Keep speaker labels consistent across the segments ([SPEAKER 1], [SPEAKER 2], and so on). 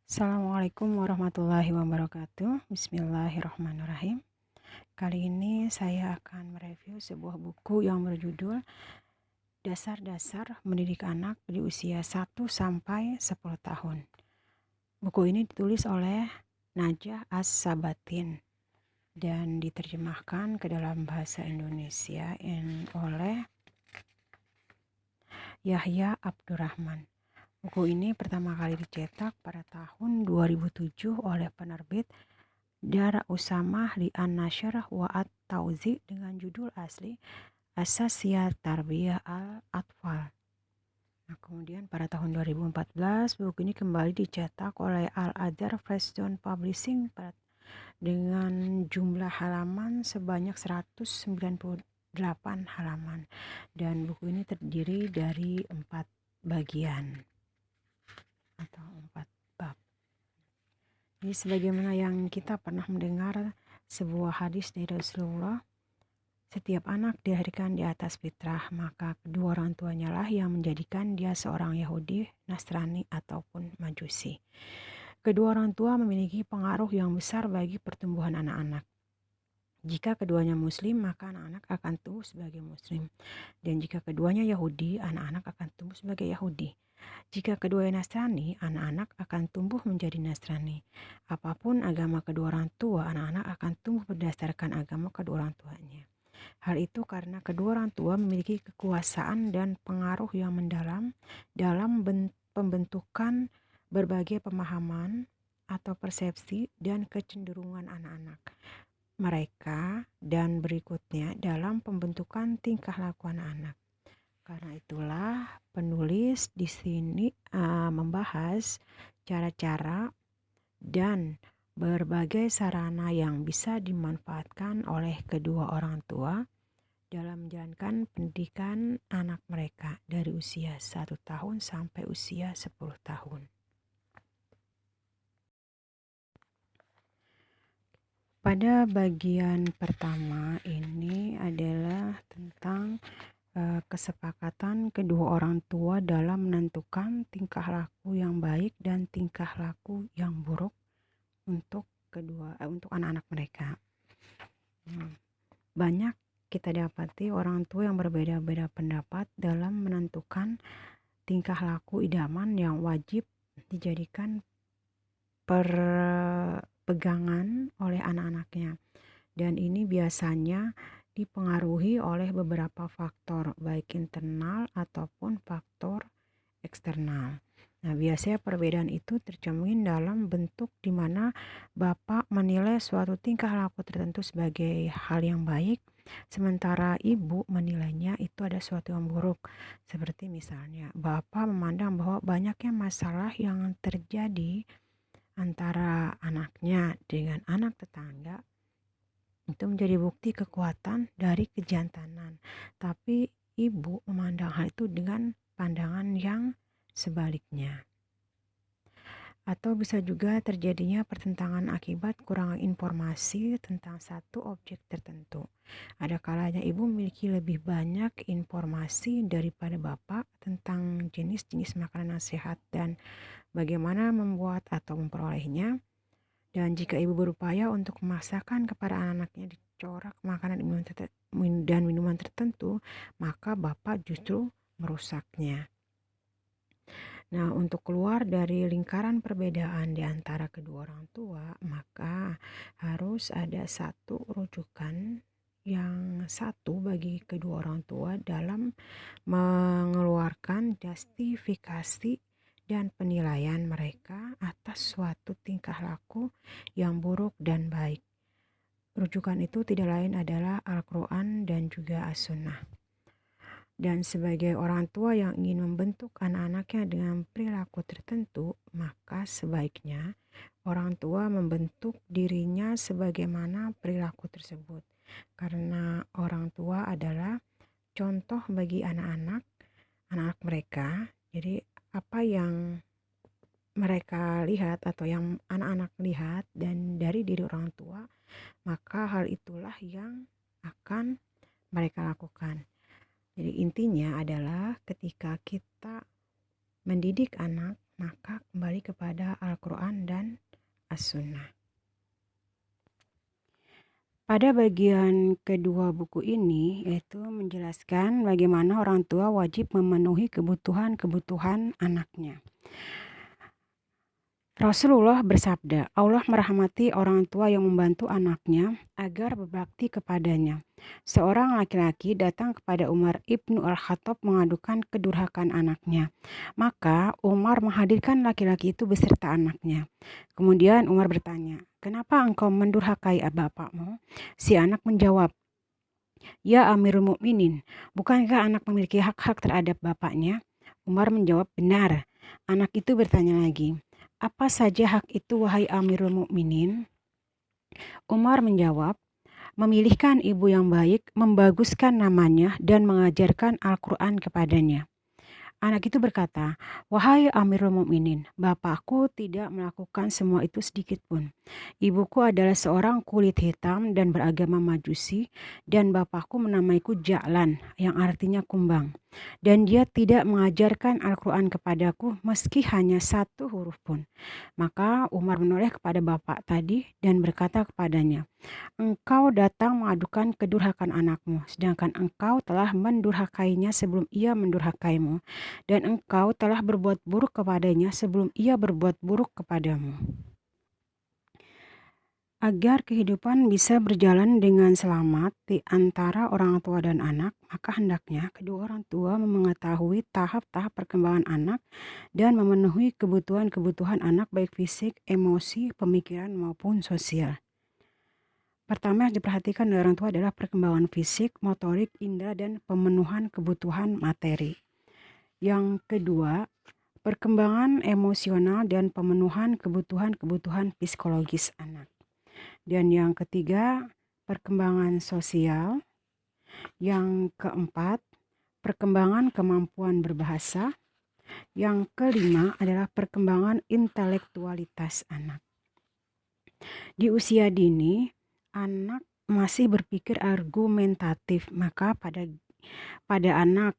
[SPEAKER 1] Assalamualaikum warahmatullahi wabarakatuh. Bismillahirrahmanirrahim. Kali ini saya akan mereview sebuah buku yang berjudul Dasar-Dasar Mendidik Anak di Usia 1 sampai 10 tahun. Buku ini ditulis oleh Najah As-Sabatin dan diterjemahkan ke dalam bahasa Indonesia oleh Yahya Abdurrahman. Buku ini pertama kali dicetak pada tahun 2007 oleh penerbit Dar Usamah li An-Nashr wa At-Tauzi dengan judul asli Asasiyat Tarbiyah Al-Atfal. Nah, kemudian pada tahun 2014 buku ini kembali dicetak oleh Al-Azhar Freestone Publishing dengan jumlah halaman sebanyak 198 halaman, dan buku ini terdiri dari 4 bagian atau 4 bab. Jadi sebagaimana yang kita pernah mendengar sebuah hadis dari Rasulullah, setiap anak dilahirkan di atas fitrah, maka kedua orang tuanya lah yang menjadikan dia seorang Yahudi, Nasrani, ataupun Majusi. Kedua orang tua memiliki pengaruh yang besar bagi pertumbuhan anak-anak. Jika keduanya Muslim, maka anak-anak akan tumbuh sebagai Muslim. Dan jika keduanya Yahudi, anak-anak akan tumbuh sebagai Yahudi. Jika keduanya Nasrani, anak-anak akan tumbuh menjadi Nasrani. Apapun agama kedua orang tua, anak-anak akan tumbuh berdasarkan agama kedua orang tuanya. Hal itu karena kedua orang tua memiliki kekuasaan dan pengaruh yang mendalam dalam pembentukan berbagai pemahaman atau persepsi dan kecenderungan anak-anak mereka dan berikutnya dalam pembentukan tingkah laku anak-anak. Karena itulah penulis di sini membahas cara-cara dan berbagai sarana yang bisa dimanfaatkan oleh kedua orang tua dalam menjalankan pendidikan anak mereka dari usia 1 tahun sampai usia 10 tahun. Pada bagian pertama ini adalah tentang kesepakatan kedua orang tua dalam menentukan tingkah laku yang baik dan tingkah laku yang buruk untuk anak-anak mereka. Banyak kita dapati orang tua yang berbeda-beda pendapat dalam menentukan tingkah laku idaman yang wajib dijadikan pegangan oleh anak-anaknya, dan ini biasanya dipengaruhi oleh beberapa faktor baik internal ataupun faktor eksternal. Nah, biasanya perbedaan itu tercermin dalam bentuk di mana bapak menilai suatu tingkah laku tertentu sebagai hal yang baik, sementara ibu menilainya itu ada suatu yang buruk. Seperti misalnya bapak memandang bahwa banyaknya masalah yang terjadi antara anaknya dengan anak tetangga itu menjadi bukti kekuatan dari kejantanan. Tapi ibu memandang hal itu dengan pandangan yang sebaliknya. Atau bisa juga terjadinya pertentangan akibat kurang informasi tentang satu objek tertentu. Ada kalanya ibu memiliki lebih banyak informasi daripada bapak tentang jenis-jenis makanan yang sehat dan bagaimana membuat atau memperolehnya. Dan jika ibu berupaya untuk memaksakan kepada anak-anaknya dicorak makanan dan minuman tertentu, maka bapak justru merusaknya. Nah, untuk keluar dari lingkaran perbedaan di antara kedua orang tua, maka harus ada satu rujukan yang satu bagi kedua orang tua dalam mengeluarkan justifikasi dan penilaian mereka atas suatu tingkah laku yang buruk dan baik. Rujukan itu tidak lain adalah Al-Quran dan juga As-Sunnah. Dan sebagai orang tua yang ingin membentuk anak-anaknya dengan perilaku tertentu, maka sebaiknya orang tua membentuk dirinya sebagaimana perilaku tersebut. Karena orang tua adalah contoh bagi anak-anak mereka. Jadi apa yang mereka lihat atau yang anak-anak lihat dan dari diri orang tua, maka hal itulah yang akan mereka lakukan. Jadi intinya adalah ketika kita mendidik anak maka kembali kepada Al-Quran dan As-Sunnah. Pada bagian kedua buku ini, yaitu menjelaskan bagaimana orang tua wajib memenuhi kebutuhan-kebutuhan anaknya. Rasulullah bersabda, Allah merahmati orang tua yang membantu anaknya agar berbakti kepadanya. Seorang laki-laki datang kepada Umar ibnu Al-Khattab mengadukan kedurhakaan anaknya. Maka Umar menghadirkan laki-laki itu beserta anaknya. Kemudian Umar bertanya, "Kenapa engkau mendurhakai bapakmu?" Si anak menjawab, "Ya Amirul Mukminin, bukankah anak memiliki hak-hak terhadap bapaknya?" Umar menjawab, "Benar." Anak itu bertanya lagi, "Apa saja hak itu, wahai Amirul Mukminin?" Umar menjawab, "Memilihkan ibu yang baik, membaguskan namanya, dan mengajarkan Al-Quran kepadanya." Anak itu berkata, "Wahai Amirul Mukminin, bapakku tidak melakukan semua itu sedikit pun. Ibuku adalah seorang kulit hitam dan beragama Majusi, dan bapakku menamaiku Ja'lan, yang artinya kumbang. Dan dia tidak mengajarkan Al-Quran kepadaku meski hanya satu huruf pun." Maka Umar menoleh kepada bapak tadi dan berkata kepadanya, "Engkau datang mengadukan kedurhakaan anakmu, sedangkan engkau telah mendurhakainya sebelum ia mendurhakaimu, dan engkau telah berbuat buruk kepadanya sebelum ia berbuat buruk kepadamu." Agar kehidupan bisa berjalan dengan selamat di antara orang tua dan anak, maka hendaknya kedua orang tua mengetahui tahap-tahap perkembangan anak dan memenuhi kebutuhan-kebutuhan anak baik fisik, emosi, pemikiran maupun sosial. Pertama yang diperhatikan oleh orang tua adalah perkembangan fisik, motorik, indera, dan pemenuhan kebutuhan materi. Yang kedua, perkembangan emosional dan pemenuhan kebutuhan-kebutuhan psikologis anak. Dan yang ketiga, perkembangan sosial. Yang keempat, perkembangan kemampuan berbahasa. Yang kelima adalah perkembangan intelektualitas anak. Di usia dini, anak masih berpikir argumentatif, maka pada anak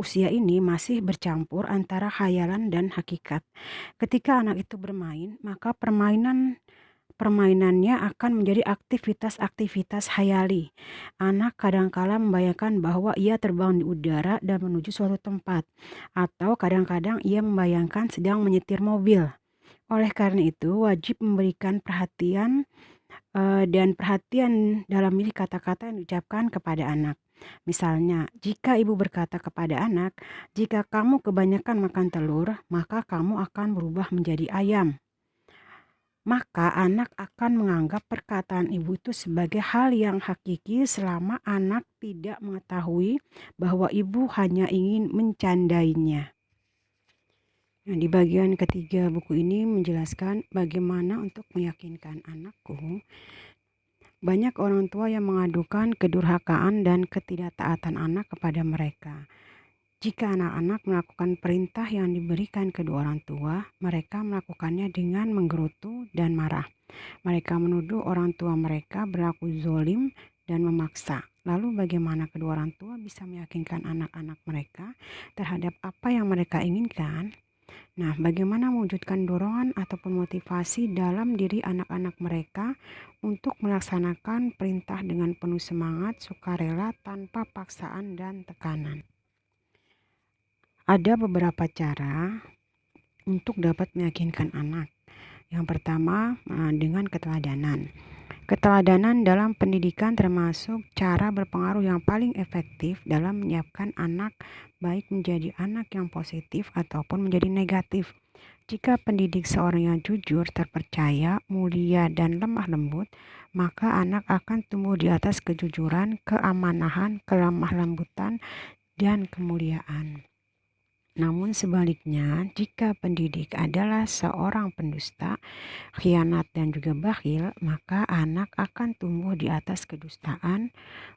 [SPEAKER 1] usia ini masih bercampur antara khayalan dan hakikat. Ketika anak itu bermain, maka permainannya akan menjadi aktivitas-aktivitas khayali. Anak kadangkala membayangkan bahwa ia terbang di udara dan menuju suatu tempat, atau kadang-kadang ia membayangkan sedang menyetir mobil. Oleh karena itu, wajib memberikan perhatian dan perhatian dalam milih kata-kata yang diucapkan kepada anak. Misalnya, jika ibu berkata kepada anak, "Jika kamu kebanyakan makan telur, maka kamu akan berubah menjadi ayam." Maka anak akan menganggap perkataan ibu itu sebagai hal yang hakiki selama anak tidak mengetahui bahwa ibu hanya ingin mencandainya. Nah, di bagian ketiga buku ini menjelaskan bagaimana untuk meyakinkan anakku. Banyak orang tua yang mengadukan kedurhakaan dan ketidaktaatan anak kepada mereka. Jika anak-anak melakukan perintah yang diberikan kedua orang tua, mereka melakukannya dengan menggerutu dan marah. Mereka menuduh orang tua mereka berlaku zolim dan memaksa. Lalu bagaimana kedua orang tua bisa meyakinkan anak-anak mereka terhadap apa yang mereka inginkan? Nah, bagaimana mewujudkan dorongan ataupun motivasi dalam diri anak-anak mereka untuk melaksanakan perintah dengan penuh semangat, sukarela, tanpa paksaan dan tekanan? Ada beberapa cara untuk dapat meyakinkan anak. Yang pertama, dengan keteladanan. Keteladanan dalam pendidikan termasuk cara berpengaruh yang paling efektif dalam menyiapkan anak baik menjadi anak yang positif ataupun menjadi negatif. Jika pendidik seorang yang jujur, terpercaya, mulia, dan lemah lembut, maka anak akan tumbuh di atas kejujuran, keamanahan, kelemah lembutan, dan kemuliaan. Namun sebaliknya, jika pendidik adalah seorang pendusta, khianat, dan juga bakhil, maka anak akan tumbuh di atas kedustaan,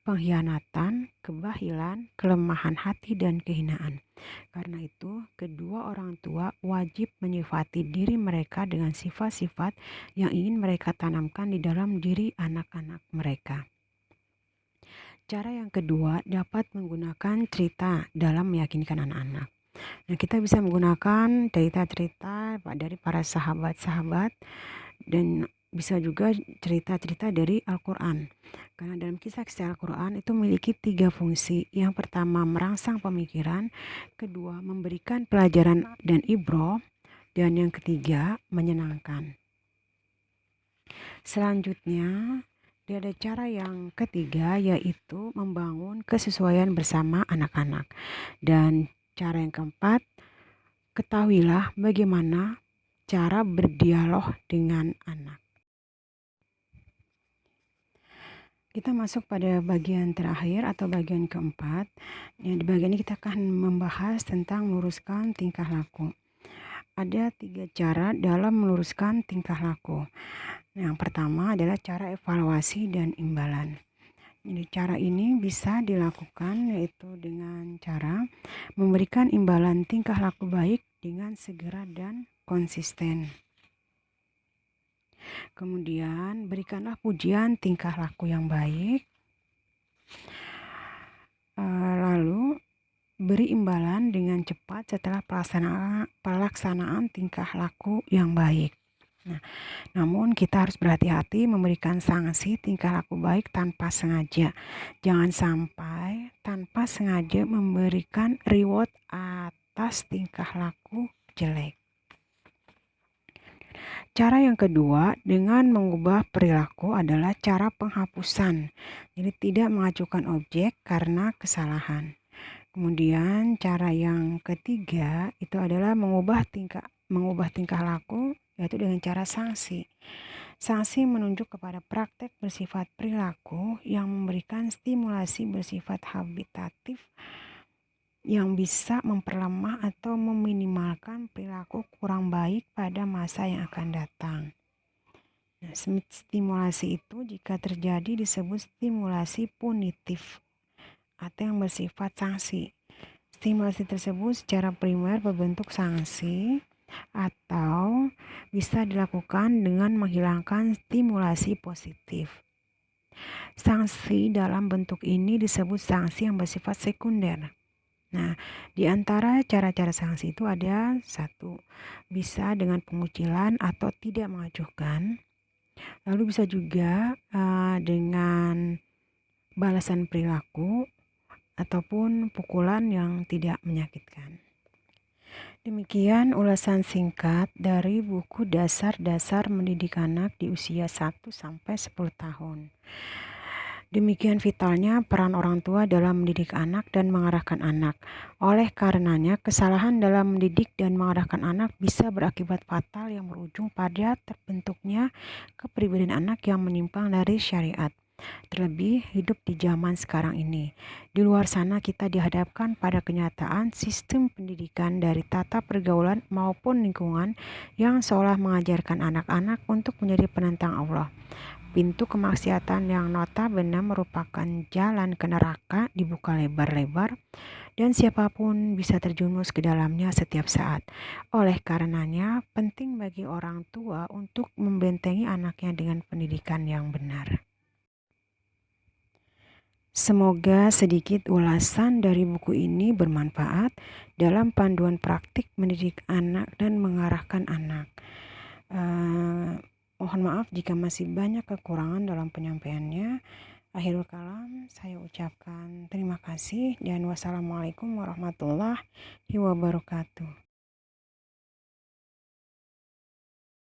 [SPEAKER 1] pengkhianatan, kebahilan, kelemahan hati, dan kehinaan. Karena itu, kedua orang tua wajib menyifati diri mereka dengan sifat-sifat yang ingin mereka tanamkan di dalam diri anak-anak mereka. Cara yang kedua dapat menggunakan cerita dalam meyakinkan anak-anak. Nah, kita bisa menggunakan cerita-cerita dari para sahabat-sahabat dan bisa juga cerita-cerita dari Al-Quran. Karena dalam kisah-kisah Al-Quran itu memiliki 3 fungsi. Yang pertama merangsang pemikiran, kedua memberikan pelajaran dan ibroh, dan yang ketiga menyenangkan. Selanjutnya, ada cara yang ketiga yaitu membangun kesesuaian bersama anak-anak. Dan cara yang keempat, ketahuilah bagaimana cara berdialog dengan anak. Kita masuk pada bagian terakhir atau bagian keempat. Di bagian ini kita akan membahas tentang meluruskan tingkah laku. Ada 3 cara dalam meluruskan tingkah laku. Yang pertama adalah cara evaluasi dan imbalan. Jadi cara ini bisa dilakukan yaitu dengan cara memberikan imbalan tingkah laku baik dengan segera dan konsisten. Kemudian berikanlah pujian tingkah laku yang baik. Lalu beri imbalan dengan cepat setelah pelaksanaan tingkah laku yang baik. Nah, namun kita harus berhati-hati memberikan sanksi tingkah laku baik tanpa sengaja. Jangan sampai tanpa sengaja memberikan reward atas tingkah laku jelek. Cara yang kedua dengan mengubah perilaku adalah cara penghapusan. Jadi tidak mengacukan objek karena kesalahan. Kemudian cara yang ketiga itu adalah mengubah tingkah laku yaitu dengan cara sanksi. Sanksi menunjuk kepada praktek bersifat perilaku yang memberikan stimulasi bersifat habitatif yang bisa memperlemah atau meminimalkan perilaku kurang baik pada masa yang akan datang. Nah, stimulasi itu jika terjadi disebut stimulasi punitif atau yang bersifat sanksi. Stimulasi tersebut secara primer berbentuk sanksi atau bisa dilakukan dengan menghilangkan stimulasi positif. Sanksi dalam bentuk ini disebut sanksi yang bersifat sekunder. Nah, di antara cara-cara sanksi itu ada 1, bisa dengan pengucilan atau tidak mengacuhkan. Lalu bisa juga dengan balasan perilaku ataupun pukulan yang tidak menyakitkan. Demikian ulasan singkat dari buku Dasar-Dasar Mendidik Anak di Usia 1-10 tahun. Demikian vitalnya peran orang tua dalam mendidik anak dan mengarahkan anak. Oleh karenanya, kesalahan dalam mendidik dan mengarahkan anak bisa berakibat fatal yang berujung pada terbentuknya kepribadian anak yang menyimpang dari syariat. Terlebih hidup di zaman sekarang ini. Di luar sana kita dihadapkan pada kenyataan sistem pendidikan dari tata pergaulan maupun lingkungan yang seolah mengajarkan anak-anak untuk menjadi penentang Allah. Pintu kemaksiatan yang notabene merupakan jalan ke neraka dibuka lebar-lebar dan siapapun bisa terjumus ke dalamnya setiap saat. Oleh karenanya, penting bagi orang tua untuk membentengi anaknya dengan pendidikan yang benar. Semoga sedikit ulasan dari buku ini bermanfaat dalam panduan praktik mendidik anak dan mengarahkan anak. Mohon maaf jika masih banyak kekurangan dalam penyampaiannya. Akhirul kalam, saya ucapkan terima kasih dan wassalamualaikum warahmatullahi wabarakatuh.